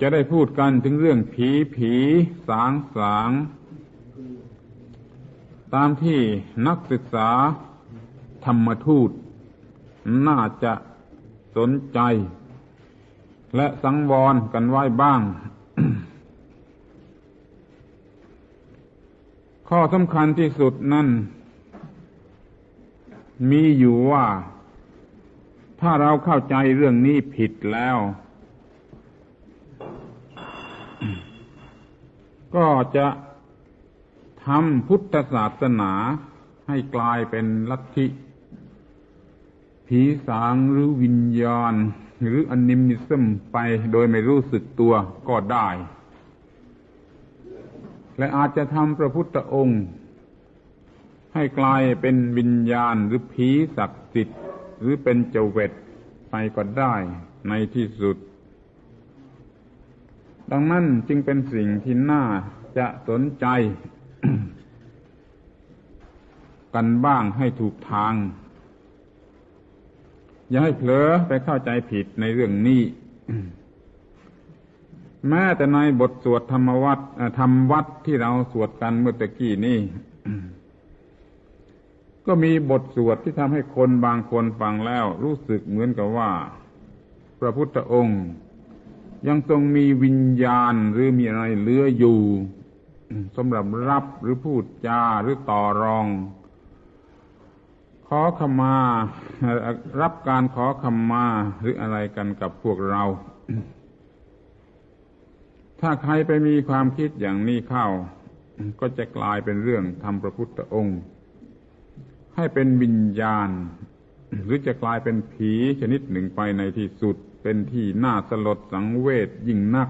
จะได้พูดกันถึงเรื่องผีสางตามที่นักศึกษาธรรมทูตน่าจะสนใจและสังวรกันไว้บ้าง ข้อสำคัญที่สุดนั่นมีอยู่ว่าถ้าเราเข้าใจเรื่องนี้ผิดแล้วก็จะทำพุทธศาสนาให้กลายเป็นลัทธิผีสางหรือวิญญาณหรืออนิมิซึมไปโดยไม่รู้สึกตัวก็ได้และอาจจะทำพระพุทธองค์ให้กลายเป็นวิญญาณหรือผีศักดิ์สิทธิ์หรือเป็นเจเวตไปก็ได้ในที่สุดดังนั้นจึงเป็นสิ่งที่น่าจะสนใจ กันบ้างให้ถูกทางอย่าให้เผลอไปเข้าใจผิดในเรื่องนี้ แม้แต่ในบทสวดธรรมวัดที่เราสวดกันเมื่อตะกี้นี้ ก็มีบทสวดที่ทำให้คนบางคนฟังแล้วรู้สึกเหมือนกับว่าพระพุทธองค์ยังทรงมีวิญญาณหรือมีอะไรเหลืออยู่สำหรับรับหรือพูดจาหรือต่อรองขอขมารับการขอขมาหรืออะไรกันกับพวกเรา ถ้าใครไปมีความคิดอย่างนี้เข้าก็จะกลายเป็นเรื่องทำพระพุทธองค์ให้เป็นวิญญาณหรือจะกลายเป็นผีชนิดหนึ่งไปในที่สุดเป็นที่น่าสลดสังเวชยิ่งนัก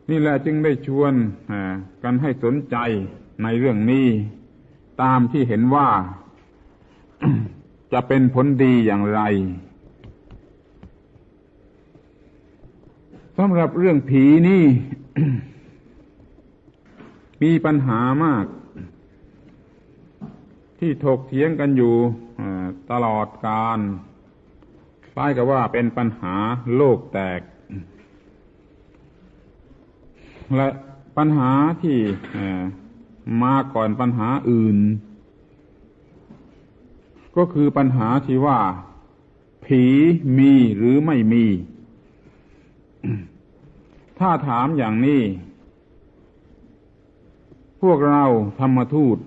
นี่แหละจึงได้ชวนกันให้สนใจในเรื่องนี้ตามที่เห็นว่า จะเป็นผลดีอย่างไรสำหรับเรื่องผีนี่ มีปัญหามากที่ถกเถียงกันอยู่ตลอดกาลคล้ายกับว่าเป็นปัญหาโลกแตกและปัญหาที่มาก่อนปัญหาอื่นก็คือปัญหาที่ว่าผีมีหรือไม่มี ถ้าถามอย่างนี้พวกเราธรรมทูต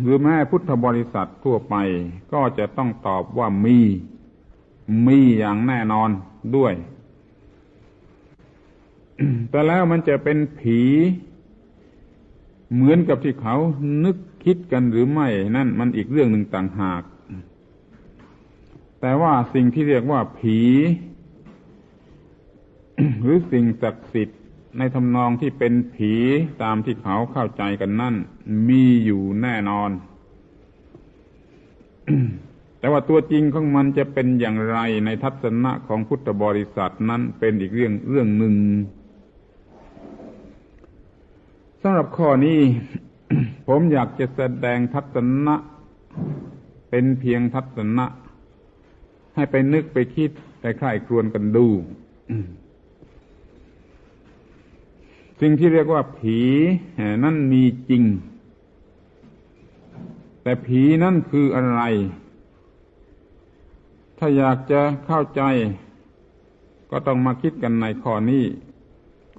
หรือแม้พุทธบริษัททั่วไปก็จะต้องตอบว่ามีอย่างแน่นอนด้วย แต่แล้วมันจะเป็นผีเหมือนกับที่เขานึกคิดกันหรือไม่นั่นมันอีกเรื่องหนึ่งต่างหากแต่ว่าสิ่งที่เรียกว่าผี หรือสิ่งศักดิ์สิทธิ์ในทำนองที่เป็นผีตามที่เขาเข้าใจกันนั่นมีอยู่แน่นอน แต่ว่าตัวจริงของมันจะเป็นอย่างไรในทัศนะของพุทธบริษัทนั้นเป็นอีกเรื่องหนึ่งสำหรับข้อนี้ ผมอยากจะแสดงทัศนะเป็นเพียงทัศนะให้ไปนึกไปคิดไปใคร่ครวญกันดู สิ่งที่เรียกว่าผีนั่นมีจริงแต่ผีนั่นคืออะไรถ้าอยากจะเข้าใจก็ต้องมาคิดกันในข้อนี้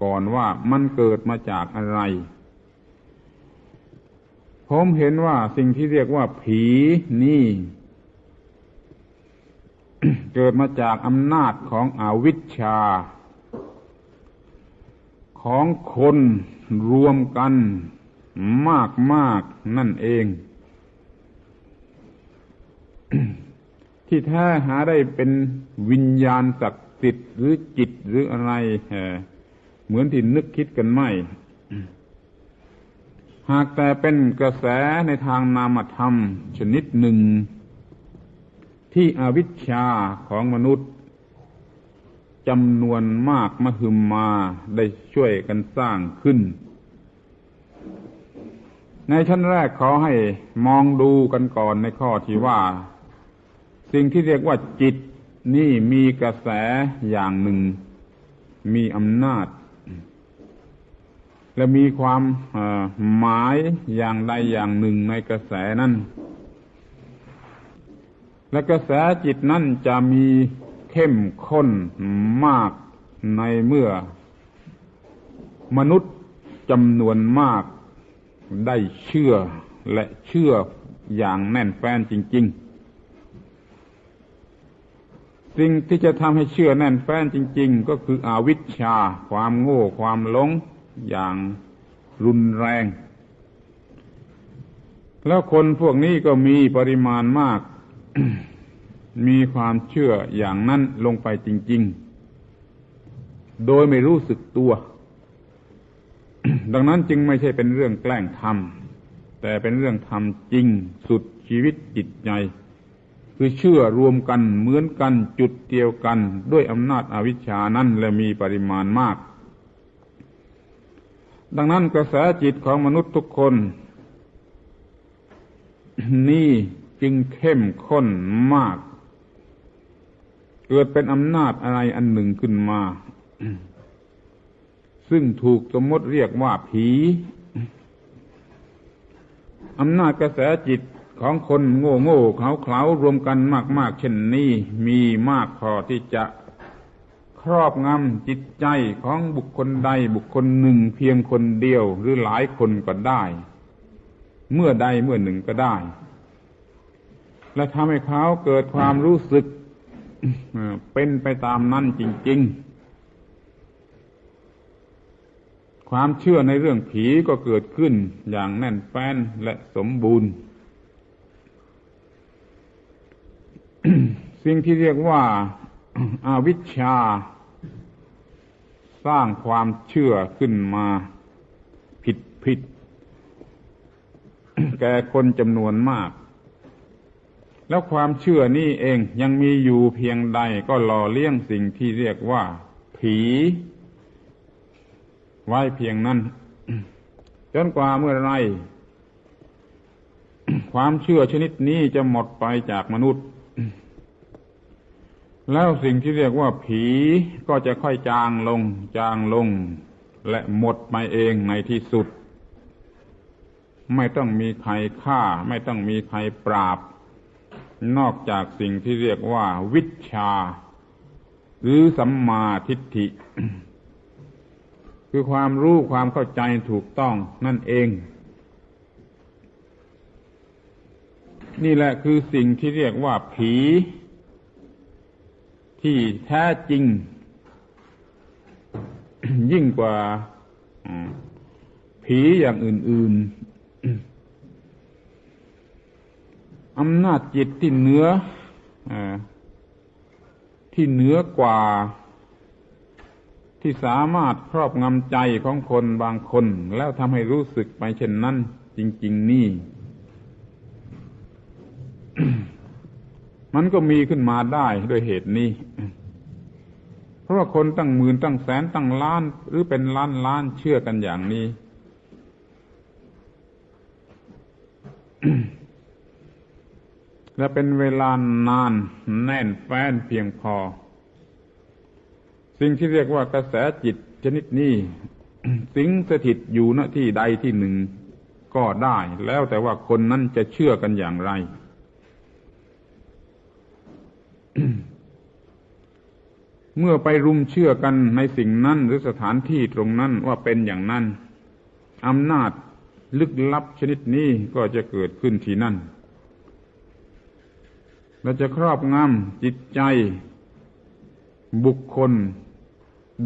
ก่อนว่ามันเกิดมาจากอะไรผมเห็นว่าสิ่งที่เรียกว่าผีนี่ เกิดมาจากอำนาจของอวิชชาของคนรวมกันมากนั่นเอง ที่แท้หาได้เป็นวิญญาณศักดิ์สิทธิ์หรือจิตหรืออะไรเหมือนที่นึกคิดกันไม่ หากแต่เป็นกระแสในทางนามธรรมชนิดหนึ่งที่อวิชชาของมนุษย์จำนวนมากมหึมาได้ช่วยกันสร้างขึ้นในชั้นแรกขอให้มองดูกันก่อนในข้อที่ว่าสิ่งที่เรียกว่าจิตนี่มีกระแสอย่างหนึ่ง มีอำนาจและมีความหมายอย่างใดอย่างหนึ่งในกระแสนั้นและกระแสจิตนั้นจะมีเข้มข้นมากในเมื่อมนุษย์จำนวนมากได้เชื่อและเชื่ออย่างแน่นแฟ้นจริงๆสิ่งที่จะทำให้เชื่อแน่นแฟ้นจริงๆก็คืออวิชชาความโง่ความหลงอย่างรุนแรงแล้วคนพวกนี้ก็มีปริมาณมาก มีความเชื่ออย่างนั้นลงไปจริงๆโดยไม่รู้สึกตัว ดังนั้นจึงไม่ใช่เป็นเรื่องแกล้งทำแต่เป็นเรื่องทำจริงสุดชีวิตจิตใจคือเชื่อรวมกันเหมือนกันจุดเดียวกันด้วยอำนาจอวิชชานั้นและมีปริมาณมากดังนั้นกระแสจิตของมนุษย์ทุกคนนี่จึงเข้มข้นมากเกิดเป็นอำนาจอะไรอันหนึ่งขึ้นมา ซึ่งถูกสมมติเรียกว่าผีอำนาจกระแสจิตของคนโง่ๆเขลาๆรวมกันมากๆเช่นนี้มีมากพอที่จะครอบงำจิตใจของบุคคลใดบุคคลหนึ่งเพียงคนเดียวหรือหลายคนก็ได้เมื่อใดเมื่อหนึ่งก็ได้และทำให้เขาเกิดความรู้สึกเป็นไปตามนั้นจริงๆความเชื่อในเรื่องผีก็เกิดขึ้นอย่างแน่นแฟ้นและสมบูรณ์ สิ่งที่เรียกว่าอวิชชาสร้างความเชื่อขึ้นมาผิด แก่คนจำนวนมากแล้วความเชื่อนี้เองยังมีอยู่เพียงใดก็หล่อเลี้ยงสิ่งที่เรียกว่าผีไว้เพียงนั้นจนกว่าเมื่อไร ความเชื่อชนิดนี้จะหมดไปจากมนุษย์แล้วสิ่งที่เรียกว่าผีก็จะค่อยจางลงและหมดไปเองในที่สุดไม่ต้องมีใครฆ่าไม่ต้องมีใครปราบนอกจากสิ่งที่เรียกว่าวิชชาหรือสัมมาทิฏฐิ คือความรู้ความเข้าใจถูกต้องนั่นเองนี่แหละคือสิ่งที่เรียกว่าผีที่แท้จริง ยิ่งกว่าผีอย่างอื่นๆอำนาจจิตที่เหนือกว่าที่สามารถครอบงำใจของคนบางคนแล้วทำให้รู้สึกไปเช่นนั้นจริงๆนี่ มันก็มีขึ้นมาได้ด้วยเหตุนี้เพราะว่าคนตั้งหมื่นตั้งแสนตั้งล้านหรือเป็นล้านเชื่อกันอย่างนี้ และเป็นเวลานานแน่นแฟ้นเพียงพอสิ่งที่เรียกว่ากระแสจิตชนิดนี้ สิงสถิตอยู่ณที่ใดที่หนึ่งก็ได้แล้วแต่ว่าคนนั้นจะเชื่อกันอย่างไร เมื่อไปรุมเชื่อกันในสิ่งนั้นหรือสถานที่ตรงนั้นว่าเป็นอย่างนั้นอำนาจลึกลับชนิดนี้ก็จะเกิดขึ้นที่นั่นและจะครอบงำจิตใจบุคคล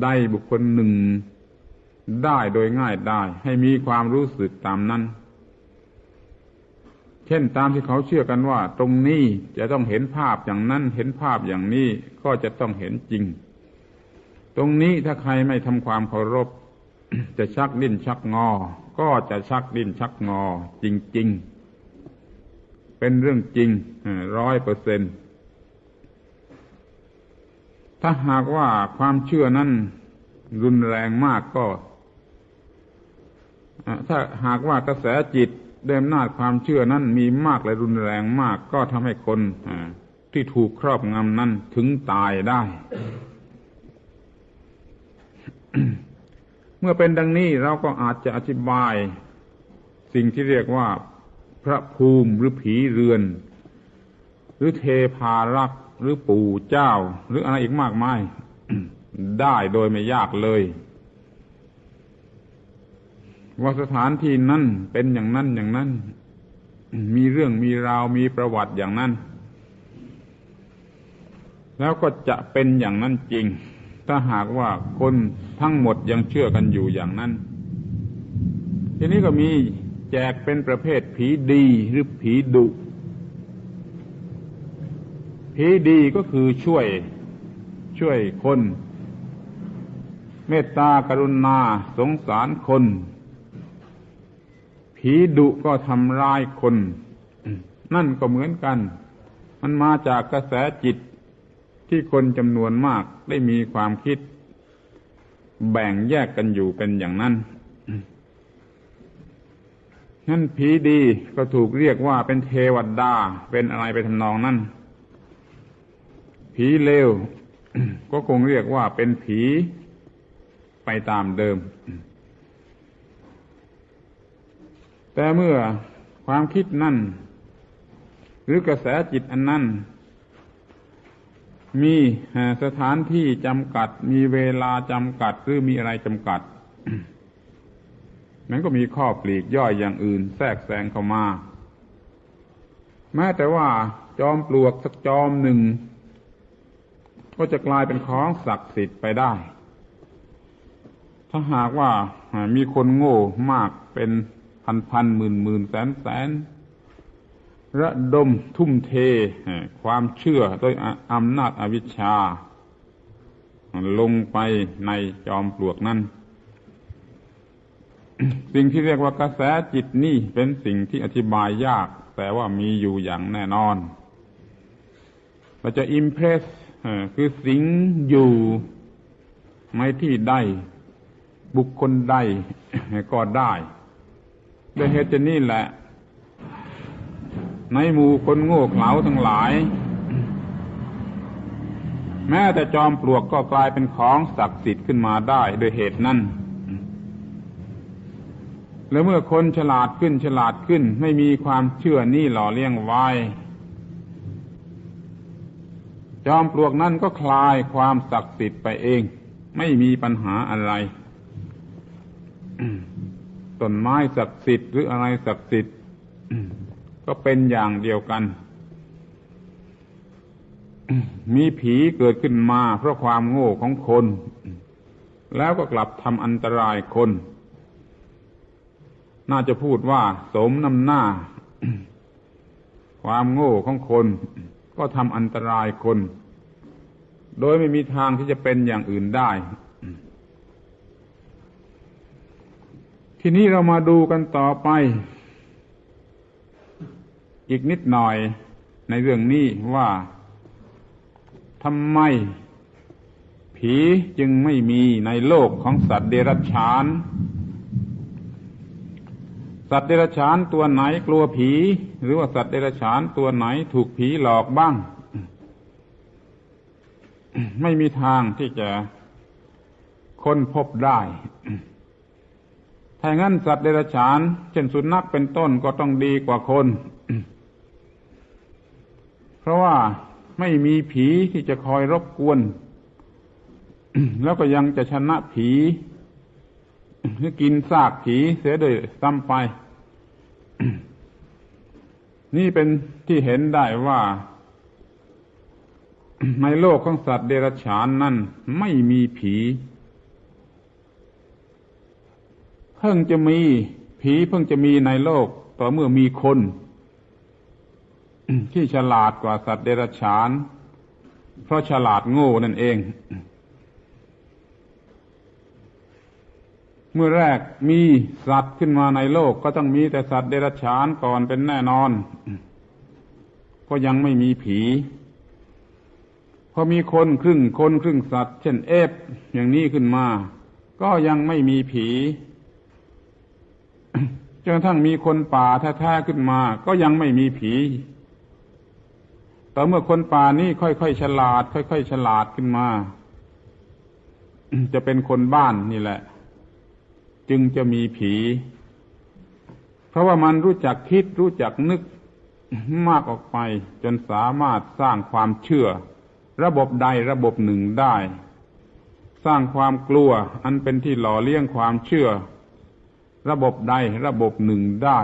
ใดบุคคลหนึ่งได้โดยง่ายได้ให้มีความรู้สึกตามนั้นเช่นตามที่เขาเชื่อกันว่าตรงนี้จะต้องเห็นภาพอย่างนั้นเห็นภาพอย่างนี้ก็จะต้องเห็นจริงตรงนี้ถ้าใครไม่ทำความเคารพ จะชักดิ้นชักงอก็จะชักดิ้นชักงอจริงๆเป็นเรื่องจริง 100%ถ้าหากว่าความเชื่อนั้นรุนแรงมากก็ถ้าหากว่ากระแสจิตด้วยอำนาจความเชื่อนั้นมีมากและรุนแรงมากก็ทำให้คนที่ถูกครอบงำนั้นถึงตายได้ เมื่อเป็นดังนี้เราก็อาจจะอธิบายสิ่งที่เรียกว่าพระภูมิหรือผีเรือนหรือเทพารักษ์หรือปู่เจ้าหรืออะไรอีกมากมาย ได้โดยไม่ยากเลยว่าสถานที่นั้นเป็นอย่างนั้นอย่างนั้นมีเรื่องมีราวมีประวัติอย่างนั้นแล้วก็จะเป็นอย่างนั้นจริงถ้าหากว่าคนทั้งหมดยังเชื่อกันอยู่อย่างนั้นทีนี้ก็มีแจกเป็นประเภทผีดีหรือผีดุผีดีก็คือช่วยคนเมตตากรุณาสงสารคนผีดุก็ทำร้ายคนนั่นก็เหมือนกันมันมาจากกระแสจิตที่คนจำนวนมากได้มีความคิดแบ่งแยกกันอยู่เป็นอย่างนั้นนั่นผีดีก็ถูกเรียกว่าเป็นเทวดาเป็นอะไรไปทำนองนั้นผีเลวก็คงเรียกว่าเป็นผีไปตามเดิมแต่เมื่อความคิดนั่นหรือกระแสจิตอันนั้นมีสถานที่จำกัดมีเวลาจำกัดหรือมีอะไรจำกัด นั้นก็มีข้อปลีกย่อยอย่างอื่นแทรกแซงเข้ามาแม้แต่ว่าจอมปลวกสักจอมหนึ่งก็จะกลายเป็นของศักดิ์สิทธิ์ไปได้ถ้าหากว่ามีคนโง่มากเป็นพันหมื่นแสนระดมทุ่มเทความเชื่อโดยอำนาจอวิชชาลงไปในจอมปลวกนั้น สิ่งที่เรียกว่ากระแสจิตนี่เป็นสิ่งที่อธิบายยากแต่ว่ามีอยู่อย่างแน่นอนเราจะอิมเพรสคือสิงอยู่ในที่ใดบุคคลใดก็ได้ด้วยเหตุนี้แหละในหมู่คนโง่เขลาทั้งหลายแม้แต่จอมปลวกก็กลายเป็นของศักดิ์สิทธิ์ขึ้นมาได้โดยเหตุนั้นและเมื่อคนฉลาดขึ้นไม่มีความเชื่อนี่หล่อเลี้ยงไว้จอมปลวกนั้นก็คลายความศักดิ์สิทธิ์ไปเองไม่มีปัญหาอะไรต้นไม้ศักดิ์สิทธิ์หรืออะไรศักดิ์สิทธิ์ก็เป็นอย่างเดียวกันมีผีเกิดขึ้นมาเพราะความโง่ของคนแล้วก็กลับทำอันตรายคนน่าจะพูดว่าสมน้ำหน้าความโง่ของคนก็ทำอันตรายคนโดยไม่มีทางที่จะเป็นอย่างอื่นได้ทีนี้เรามาดูกันต่อไปอีกนิดหน่อยในเรื่องนี้ว่าทำไมผีจึงไม่มีในโลกของสัตว์เดรัจฉานสัตว์เดรัจฉานตัวไหนกลัวผีหรือว่าสัตว์เดรัจฉานตัวไหนถูกผีหลอกบ้างไม่มีทางที่จะค้นพบได้ถ้างั้นสัตว์เดรัจฉานเช่นสุนัขเป็นต้นก็ต้องดีกว่าคนเพราะว่าไม่มีผีที่จะคอยรบกวนแล้วก็ยังจะชนะผีหรือกินซากผีเสียโดยซ้ำไปนี่เป็นที่เห็นได้ว่าในโลกของสัตว์เดรัจฉานนั้นไม่มีผีเพิ่งจะมีในโลกต่อเมื่อมีคนที่ฉลาดกว่าสัตว์เดรัจฉานเพราะฉลาดโง่นั่นเองเมื่อแรกมีสัตว์ขึ้นมาในโลกก็ต้องมีแต่สัตว์เดรัจฉานก่อนเป็นแน่นอนก็ยังไม่มีผีพอมีคนครึ่งสัตว์เช่นเอฟอย่างนี้ขึ้นมาก็ยังไม่มีผีจนกระทั่งมีคนป่าแท้ๆขึ้นมาก็ยังไม่มีผีแต่เมื่อคนป่านี้ค่อยๆฉลาดขึ้นมา จะเป็นคนบ้านนี่แหละจึงจะมีผีเพราะว่ามันรู้จักคิดรู้จักนึกมากออกไปจนสามารถสร้างความเชื่อระบบใดระบบหนึ่งได้สร้างความกลัวอันเป็นที่หล่อเลี้ยงความเชื่อระบบใดระบบหนึ่งได้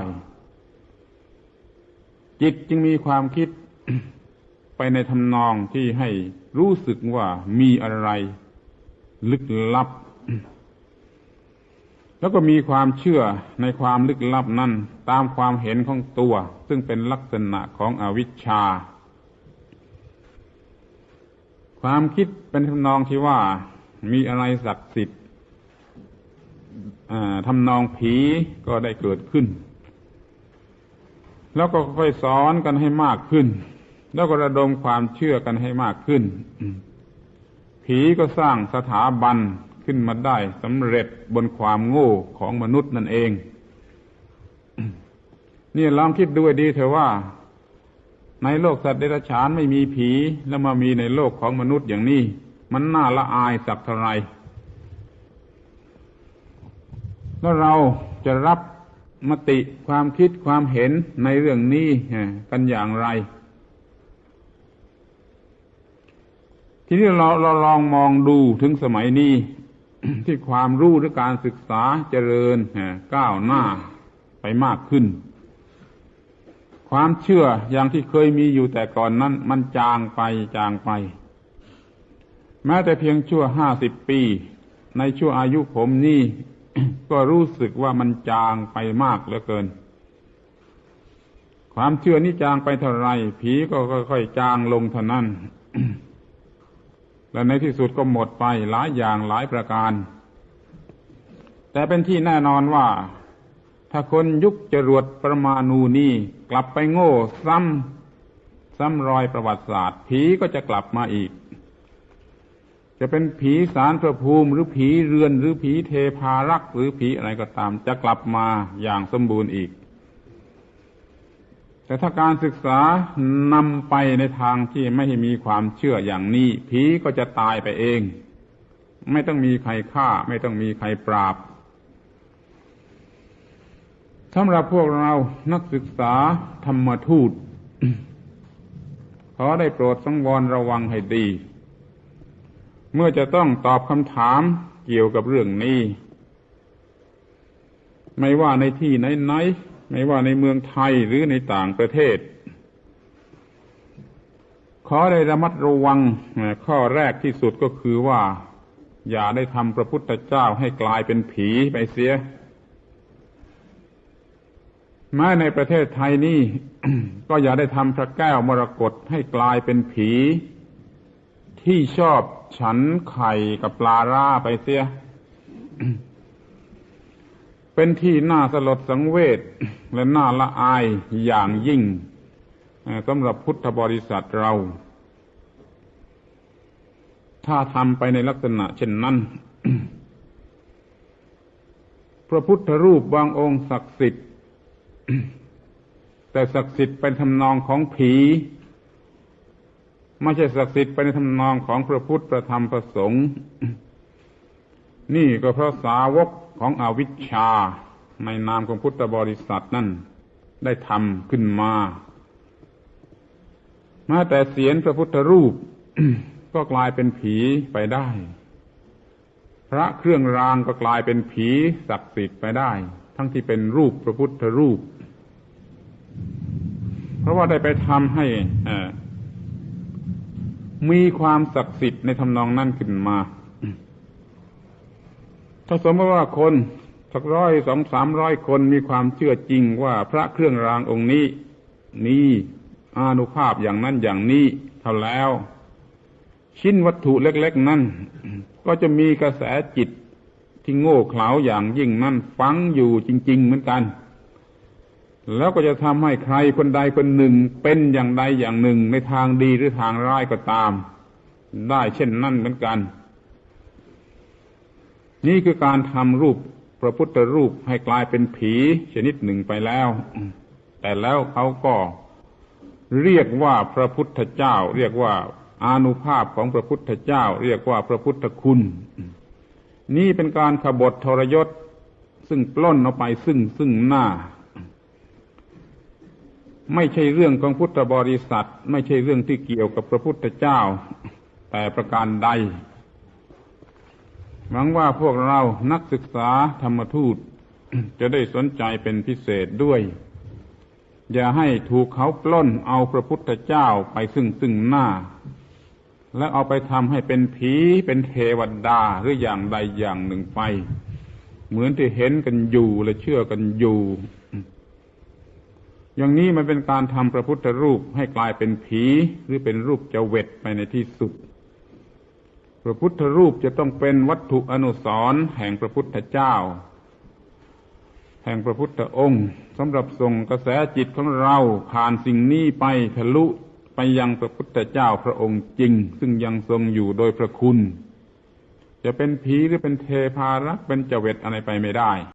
จิตจึงมีความคิด ไปในทำนองที่ให้รู้สึกว่ามีอะไรลึกลับ แล้วก็มีความเชื่อในความลึกลับนั้นตามความเห็นของตัวซึ่งเป็นลักษณะของอวิชชาความคิดเป็นทำนองที่ว่ามีอะไรศักดิ์สิทธิ์ทำนองผีก็ได้เกิดขึ้นแล้วก็ค่อยสอนกันให้มากขึ้นแล้วก็ระดมความเชื่อกันให้มากขึ้นผีก็สร้างสถาบันขึ้นมาได้สำเร็จบนความโง่ของมนุษย์นั่นเองนี่ลองคิดดูดีเถอะว่าในโลกสัตว์เดรัจฉานไม่มีผีแล้วมามีในโลกของมนุษย์อย่างนี้มันน่าละอายสักเท่าไรแล้วเราจะรับมติความคิดความเห็นในเรื่องนี้กันอย่างไรทีนี้เราลองมองดูถึงสมัยนี้ ที่ความรู้หรือการศึกษาเจริญก้าวหน้าไปมากขึ้นความเชื่ออย่างที่เคยมีอยู่แต่ก่อนนั้นมันจางไปแม้แต่เพียงชั่ว50 ปีในชั่วอายุผมนี่ ก็รู้สึกว่ามันจางไปมากเหลือเกินความเชื่อนี้จางไปเท่าไรผีก็ค่อยๆจางลงเท่านั้น และในที่สุดก็หมดไปหลายอย่างหลายประการแต่เป็นที่แน่นอนว่าถ้าคนยุคจรวดปรมาณูนี้กลับไปโง่ซ้ำรอยประวัติศาสตร์ผีก็จะกลับมาอีกจะเป็นผีศาลพระภูมิหรือผีเรือนหรือผีเทพารักษ์หรือผีอะไรก็ตามจะกลับมาอย่างสมบูรณ์อีกแต่ถ้าการศึกษานำไปในทางที่ไม่ให้มีความเชื่ออย่างนี้ผีก็จะตายไปเองไม่ต้องมีใครฆ่าไม่ต้องมีใครปราบสำหรับพวกเรานักศึกษาธรรมทูต ขอได้โปรดสังวรระวังให้ดีเมื่อจะต้องตอบคำถามเกี่ยวกับเรื่องนี้ไม่ว่าในที่ไหนๆไม่ว่าในเมืองไทยหรือในต่างประเทศขอได้ระมัดระวังข้อแรกที่สุดก็คือว่าอย่าได้ทำพระพุทธเจ้าให้กลายเป็นผีไปเสียแม้ในประเทศไทยนี่ ก็อย่าได้ทำพระแก้วมรกตให้กลายเป็นผีที่ชอบฉันไข่กับปลาร่าไปเสีย เป็นที่น่าสลดสังเวชและน่าละอายอย่างยิ่งสำหรับพุทธบริษัทเราถ้าทำไปในลักษณะเช่นนั้น พระพุทธรูปบางองค์ศักดิ์สิทธิ์ แต่ศักดิ์สิทธิ์เป็นทำนองของผีไม่ใช่ศักดิ์สิทธิ์ไปในทำนองของพระพุทธพระธรรมพระสงฆ์นี่ก็เพราะสาวกของอวิชชาในนามของพุทธบริษัทนั่นได้ทำขึ้นมาแม้แต่เศียรพระพุทธรูป ก็กลายเป็นผีไปได้พระเครื่องรางก็กลายเป็นผีศักดิ์สิทธิ์ไปได้ทั้งที่เป็นรูปพระพุทธรูปเพราะว่าได้ไปทำให้มีความศักดิ์สิทธิ์ในทำนองนั้นขึ้นมาถ้าสมมติว่าคนสัก100 200 300 คนมีความเชื่อจริงว่าพระเครื่องรางองค์นี้มีอานุภาพอย่างนั้นอย่างนี้เท่าแล้วชิ้นวัตถุเล็กๆนั้นก็จะมีกระแสจิตที่โง่เขลาอย่างยิ่งนั้นฝังอยู่จริงๆเหมือนกันแล้วก็จะทำให้ใครคนใดคนหนึ่งเป็นอย่างใดอย่างหนึ่งในทางดีหรือทางร้ายก็ตามได้เช่นนั้นเหมือนกันนี่คือการทำรูปพระพุทธรูปให้กลายเป็นผีชนิดหนึ่งไปแล้วแต่แล้วเขาก็เรียกว่าพระพุทธเจ้าเรียกว่าอานุภาพของพระพุทธเจ้าเรียกว่าพระพุทธคุณ นี่เป็นการขบฏทรยศซึ่งปล้นเอาไปซึ่งหน้าไม่ใช่เรื่องของพุทธบริษัทไม่ใช่เรื่องที่เกี่ยวกับพระพุทธเจ้าแต่ประการใดหวังว่าพวกเรานักศึกษาธรรมทูตจะได้สนใจเป็นพิเศษด้วยอย่าให้ถูกเขาปล้นเอาพระพุทธเจ้าไปซึ่งหน้าและเอาไปทำให้เป็นผีเป็นเทวดาหรืออย่างใดอย่างหนึ่งไปเหมือนที่เห็นกันอยู่และเชื่อกันอยู่อย่างนี้มันเป็นการทำพระพุทธรูปให้กลายเป็นผีหรือเป็นรูปเจวิตไปในที่สุดพระพุทธรูปจะต้องเป็นวัตถุอนุสรณ์แห่งพระพุทธเจ้าแห่งพระพุทธองค์สำหรับส่งกระแสจิตของเราผ่านสิ่งนี้ไปทะลุไปยังพระพุทธเจ้าพระองค์จริงซึ่งยังทรงอยู่โดยพระคุณจะเป็นผีหรือเป็นเทพารักษ์เป็นเจวิตอะไรไปไม่ได้